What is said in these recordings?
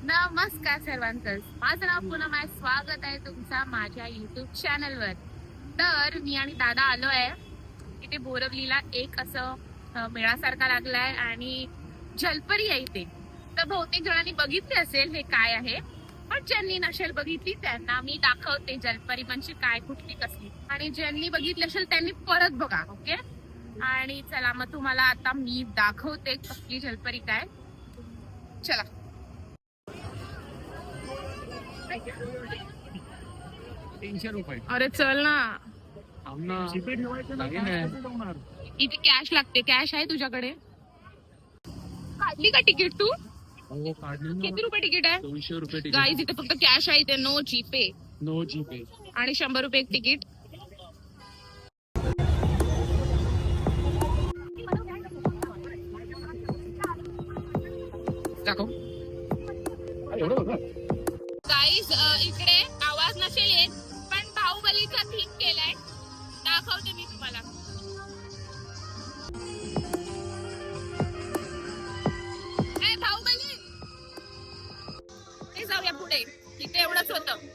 नमस्कार सर्वांचं, माझं नाव पूनम आहे. स्वागत आहे तुमचा माझ्या युट्यूब चॅनलवर. तर मी आणि दादा आलो आहे इथे बोरवलीला. एक असं मेळासारखा लागलाय आणि जलपरी आहे इथे. तर बहुतेक जणांनी बघितले असेल हे काय आहे, पण ज्यांनी नसेल बघितली त्यांना मी दाखवते जलपरी म्हणजे काय, कुठली कसली. आणि ज्यांनी बघितली असेल त्यांनी परत बघा, ओके. आणि चला मग तुम्हाला आता मी दाखवते कसली जलपरी काय. चला. ₹300. अरे चल ना, जीपे ठेवायचं. इथे कॅश लागते. कॅश आहे तुझ्याकडे? काढली का तिकीट तू? किती रुपये तिकीट आहे? ₹200 गाईज इथे फक्त कॅश आहे, इथे नो जीपे. No GPay. आणि ₹100 एक तिकीट. दाखव. गाईज इकडे आवाज नसेल येत, पण बाहुबलीचा थीम केलाय. दाखवते मी तुम्हाला. ए बाहुबली, हे जाऊया पुढे. इथे एवढंच होतं.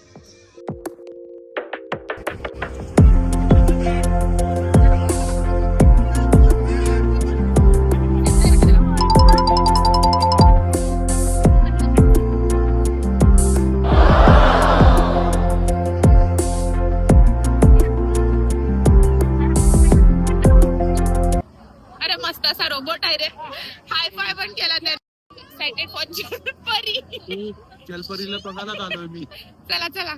अरे मस्त असा रोबोट आहे रे. हाय फाय पण केला त्याने. एक्साइटेड फॉर जलपरी. जलपरीला बघायला आलोय मी. चला चला,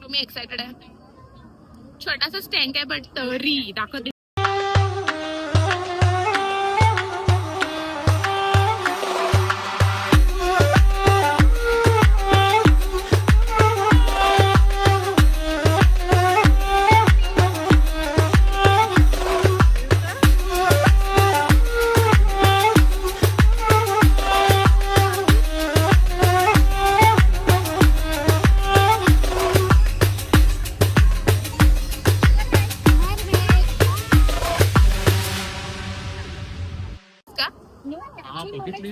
तुम्ही एक्साइटेड आहे? छोटासा टँक आहे बट तरी दाखवते. का? हा बघितली.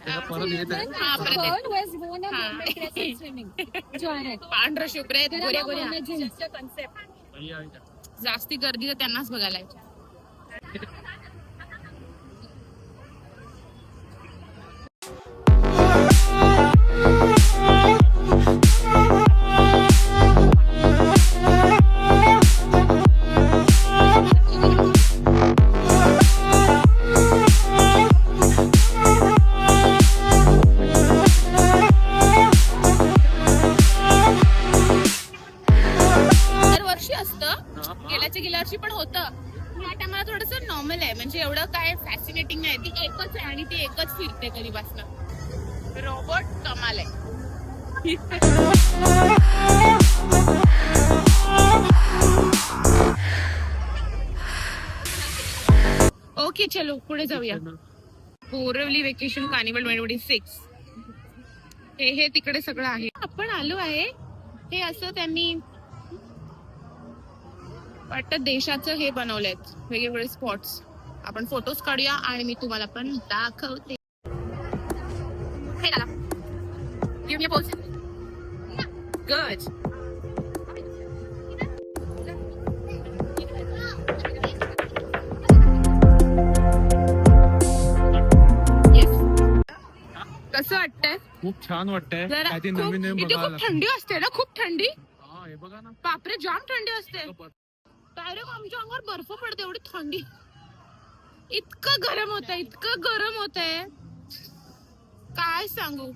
त्याला परत येत आहे. हा, परत येत. Bird was born a moment present swimming. Join it. पांढरं शुभ्र आहेत, गोरे गोरे आहेत. Just a concept. जास्ती गर्दी तर त्यांनाच बघायला येते. दरवर्षी असतं, गेल्या वर्षी पण होतं. या टायमाला थोडस नॉर्मल आहे, म्हणजे एवढं काय फॅसिनेटिंग नाही. ती एकच आहे आणि ती एकच फिरते कधीपासून. रोबोट कमाल आहे. ओके चलो पुढे जाऊया. Borivali vacation carnival 2026. हे तिकडे सगळं आहे. आपण आलो आहे. हे असं त्यांनी वाटतं देशाचं हे बनवलंय, वेगवेगळे स्पॉट्स. आपण फोटोज काढूया आणि मी तुम्हाला पण दाखवते. हे दादा, give me a pose. Good. Yes. कसं वाटतंय? खूप छान वाटतंय. जरा काय ते नवीन नवीन इथे बघायला. खूप थंडी असते ना, खूप थंडी. हा हे बघा ना. बापरे, जाम थंडी असते. डायरेक्ट आमच्या अंगावर बर्फ पडते, एवढी थंडी. इतकं गरम होत आहे, इतकं गरम होत आहे, काय सांगू.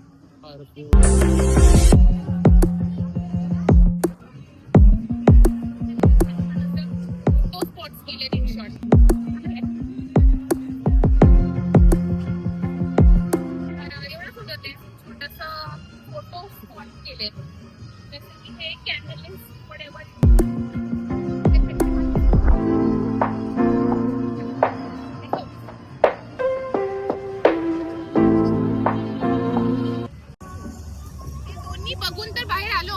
तो स्पॉट्स केले इन शॉर्ट. एवढंच होतं ते, छोटस फोटो स्पॉट केले. जसं की हे कॅन्डल बघून तर बाहेर आलो.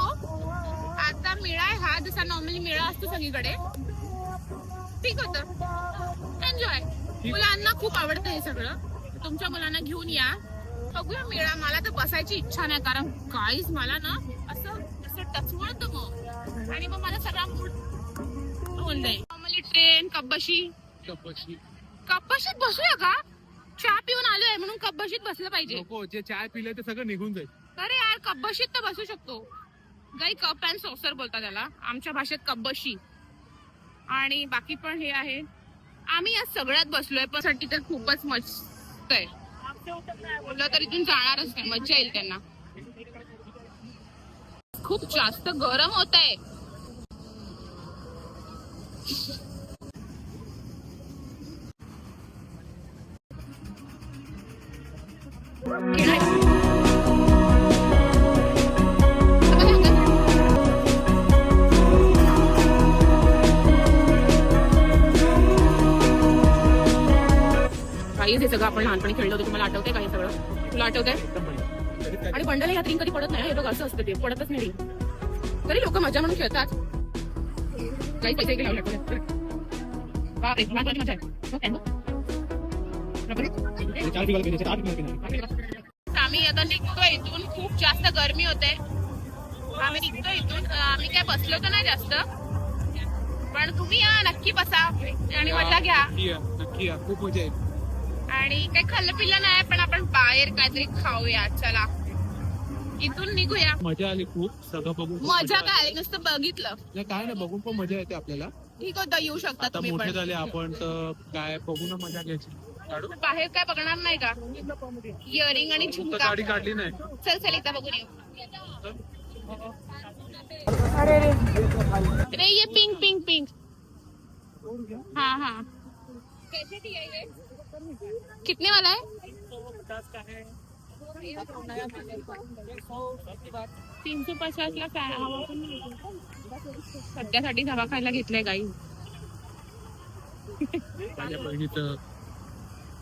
आता मेळा आहे हा, जसा नॉर्मली मेळा असतो सगळीकडे. ठीक होतं, एन्जॉय. मुलांना खूप आवडतं हे सगळं. तुमच्या मुलांना घेऊन या, बघूया मेळा. मला तर बसायची इच्छा नाही कारण काहीच मला ना असं असं टचवळतं मग आणि मग मला सगळा मूड होऊन जाईल. नॉर्मली ट्रेन कब्बशी कब्बशीत बसूया का? चहा पिऊन आलोय म्हणून कब्बशीत बसलं पाहिजे. नको, जे चाय पिलं ते सगळं निघून जाईल. अरे यार कब्बशीत तर बसू शकतो. गाई कप अँड सॉसर बोलतात त्याला आमच्या भाषेत कब्बशी. आणि बाकी पण हे आहे. आम्ही या सगळ्यात बसलोय पण साठी तर खूपच मस्त आहे. मुलं तर इथून जाणारच नाही, मज्जा येईल त्यांना. खूप जास्त गरम होत आहे. हे सगळं आपण लहानपणी खेळलो होतो. तुम्हाला आठवतंय का हे सगळं? तुला आठवतंय? आणि बंडल या रिंग कधी पडत नाही. हे बघ असं असतं, ते पडतच नाही रिंग. तरी लोक मजा म्हणून खेळतात. काही पैसे लावले बापरे, मजा आहे. आम्ही आता निघतोय इथून. खूप जास्त गरमी होते. आम्ही निघतोय इथून. आम्ही काय बसलो तर नाही जास्त, पण तुम्ही या नक्की बसा आणि मजा घ्या. नक्की या, खूप मजा येईल. आणि काही खाल्लं पिल्लं नाही पण आपण बाहेर काहीतरी खाऊया. चला इथून निघूया. मजा आली खूप, सगळं बघून मजा काय, नुसतं बघितलं काय ना, बघून पण मजा येते आपल्याला. ठीक होतं, येऊ शकता आता तुम्ही मोठे पण. झाले आपण तर काय बघून मजा घ्यायची. काढू? बाहेर काय बघणार नाही का? इयरिंग आणि तर झुमका. गाडी काढली नाही. चल चल एकदा बघून येऊ. अरे ये पिंक पिंक पिंक. हाँ हाँ, कैसे दिया ये? कितने वाला है? 350 ला काय हवा पण नाही. सध्यासाठी हवा खायला घेतलंय गाई. माझ्या बहिणीचं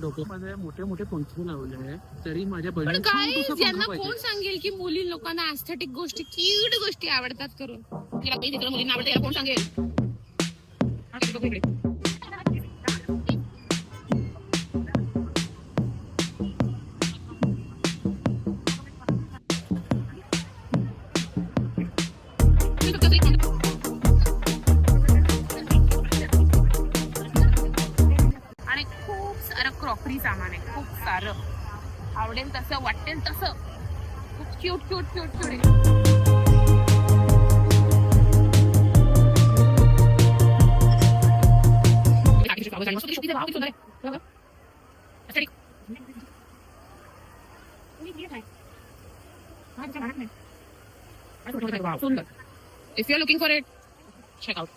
डोक्यामध्ये मोठे मोठे पंखे लावले आहे, तरी माझ्या पण बहिणी काय यांना कोण सांगेल की मुली लोकांना ऍस्थेटिक गोष्टी, क्यूट गोष्टी आवडतात करून? तिला काही तिकडे मुलींना आवडतं, याला कोण सांगेल? इकडे. आणि खूप सारं क्रॉकरी सामान आहे, खूप सारं. आवडेल तसं, वाटेल तसं. खूप क्यूट क्यूट क्यूट क्यूट आहे. If you're looking for it, check out.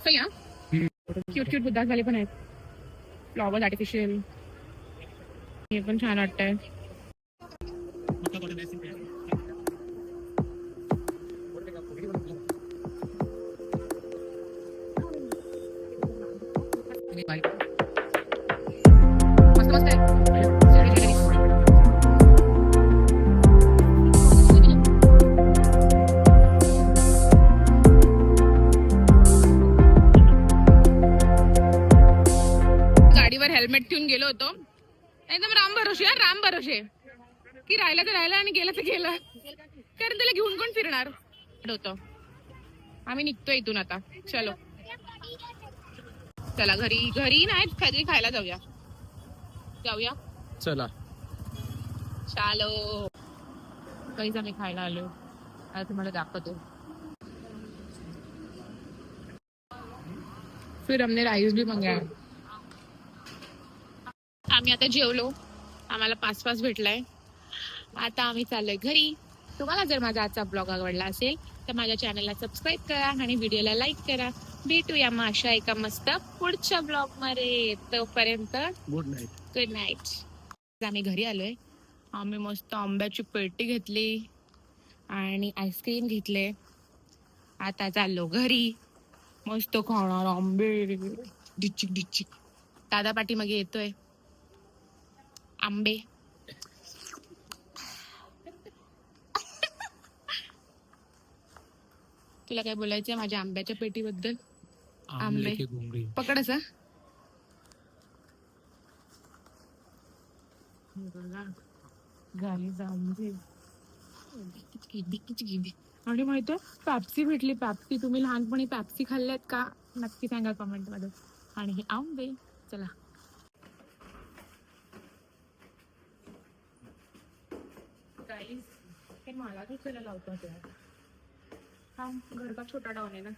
So yeah, cute cute Buddhas वाले पण आहेत. Flowers artificial. हे पण छान वाटतंय. मस्त मस्त आहे. गाडीवर हेल्मेट ठेवून गेलो होतो. एकदम राम भरोसे की राहिलं तर राहिलं आणि गेलं तर गेलं, कारण त्याला घेऊन कोण फिरणार होतं. आम्ही निघतो इथून आता. चलो चला घरी नाही, काहीतरी खायला जाऊया. चला. चालो. काहीच आम्ही खायला आलो. आता तुम्हाला दाखवतो. फिर हमने राईस भी मंगाया. आम्ही आता जेवलो. आम्हाला पास भेटलाय. आता आम्ही चाललोय घरी. तुम्हाला जर माझा आजचा ब्लॉग आवडला असेल तर माझ्या चॅनलला सबस्क्राईब करा आणि व्हिडिओला लाईक करा. भेटूया मग अशा एका मस्त पुढच्या ब्लॉग मध्ये. तोपर्यंत गुड नाईट. Good night. आम्ही घरी आलोय. आम्ही मस्त आंब्याची पेटी घेतली आणि आईस्क्रीम घेतले. आता चाललो घरी. मस्त खाणार आंबे. डिचिक डिचिक. दादा पाठीमागे येतोय. आंबे. तुला काय बोलायचंय माझ्या आंब्याच्या पेटीबद्दल? आमले की घुंगरी. पकडायचा झाली जांभळी. आणि माहितीये पॅप्सी भेटली. पॅप्सी तुम्ही लहानपणी पॅप्सी खाल्ल्यात का नक्की सांगा कमेंट मध्ये. आणि हे आंबे. चला गाईज हे मला दुसऱ्याला लावतो. हा घर का छोटा डाऊन आहे ना.